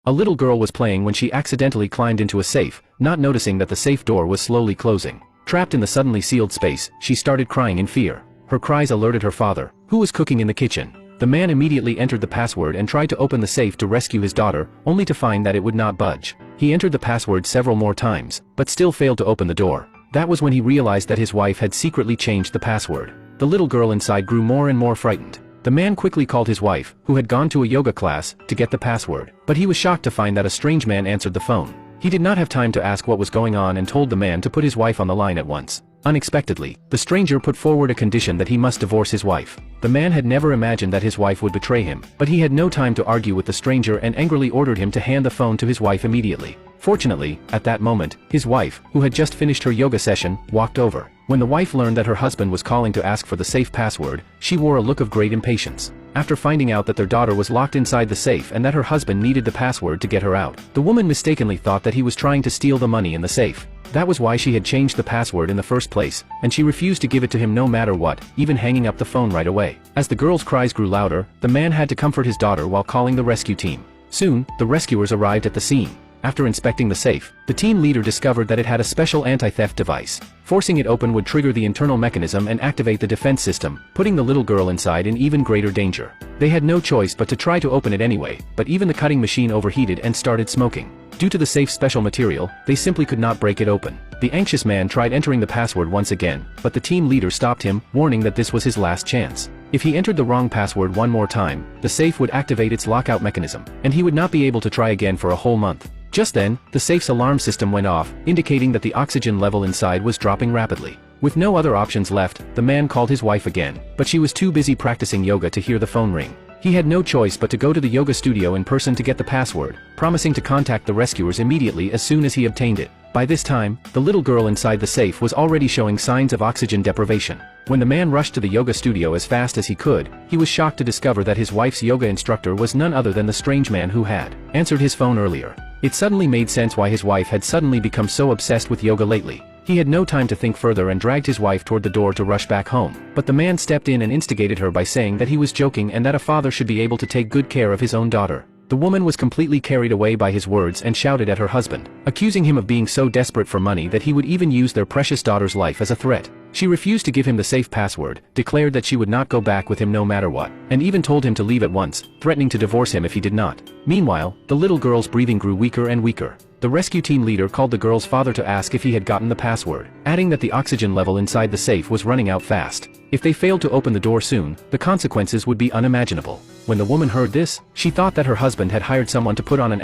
A little girl was playing when she accidentally climbed into a safe, not noticing that the safe door was slowly closing. Trapped in the suddenly sealed space, she started crying in fear. Her cries alerted her father, who was cooking in the kitchen. The man immediately entered the password and tried to open the safe to rescue his daughter, only to find that it would not budge. He entered the password several more times, but still failed to open the door. That was when he realized that his wife had secretly changed the password. The little girl inside grew more and more frightened. The man quickly called his wife, who had gone to a yoga class, to get the password. But he was shocked to find that a strange man answered the phone. He did not have time to ask what was going on and told the man to put his wife on the line at once. Unexpectedly, the stranger put forward a condition that he must divorce his wife. The man had never imagined that his wife would betray him, but he had no time to argue with the stranger and angrily ordered him to hand the phone to his wife immediately. Fortunately, at that moment, his wife, who had just finished her yoga session, walked over. When the wife learned that her husband was calling to ask for the safe password, she wore a look of great impatience. After finding out that their daughter was locked inside the safe and that her husband needed the password to get her out, the woman mistakenly thought that he was trying to steal the money in the safe. That was why she had changed the password in the first place, and she refused to give it to him no matter what, even hanging up the phone right away. As the girl's cries grew louder, the man had to comfort his daughter while calling the rescue team. Soon, the rescuers arrived at the scene. After inspecting the safe, the team leader discovered that it had a special anti-theft device. Forcing it open would trigger the internal mechanism and activate the defense system, putting the little girl inside in even greater danger. They had no choice but to try to open it anyway, but even the cutting machine overheated and started smoking. Due to the safe's special material, they simply could not break it open. The anxious man tried entering the password once again, but the team leader stopped him, warning that this was his last chance. If he entered the wrong password one more time, the safe would activate its lockout mechanism, and he would not be able to try again for a whole month. Just then, the safe's alarm system went off, indicating that the oxygen level inside was dropping rapidly. With no other options left, the man called his wife again, but she was too busy practicing yoga to hear the phone ring. He had no choice but to go to the yoga studio in person to get the password, promising to contact the rescuers immediately as soon as he obtained it. By this time, the little girl inside the safe was already showing signs of oxygen deprivation. When the man rushed to the yoga studio as fast as he could, he was shocked to discover that his wife's yoga instructor was none other than the strange man who had answered his phone earlier. It suddenly made sense why his wife had suddenly become so obsessed with yoga lately. He had no time to think further and dragged his wife toward the door to rush back home. But the man stepped in and instigated her by saying that he was joking and that a father should be able to take good care of his own daughter. The woman was completely carried away by his words and shouted at her husband, accusing him of being so desperate for money that he would even use their precious daughter's life as a threat. She refused to give him the safe password, declared that she would not go back with him no matter what, and even told him to leave at once, threatening to divorce him if he did not. Meanwhile, the little girl's breathing grew weaker and weaker. The rescue team leader called the girl's father to ask if he had gotten the password, adding that the oxygen level inside the safe was running out fast. If they failed to open the door soon, the consequences would be unimaginable. When the woman heard this, she thought that her husband had hired someone to put on an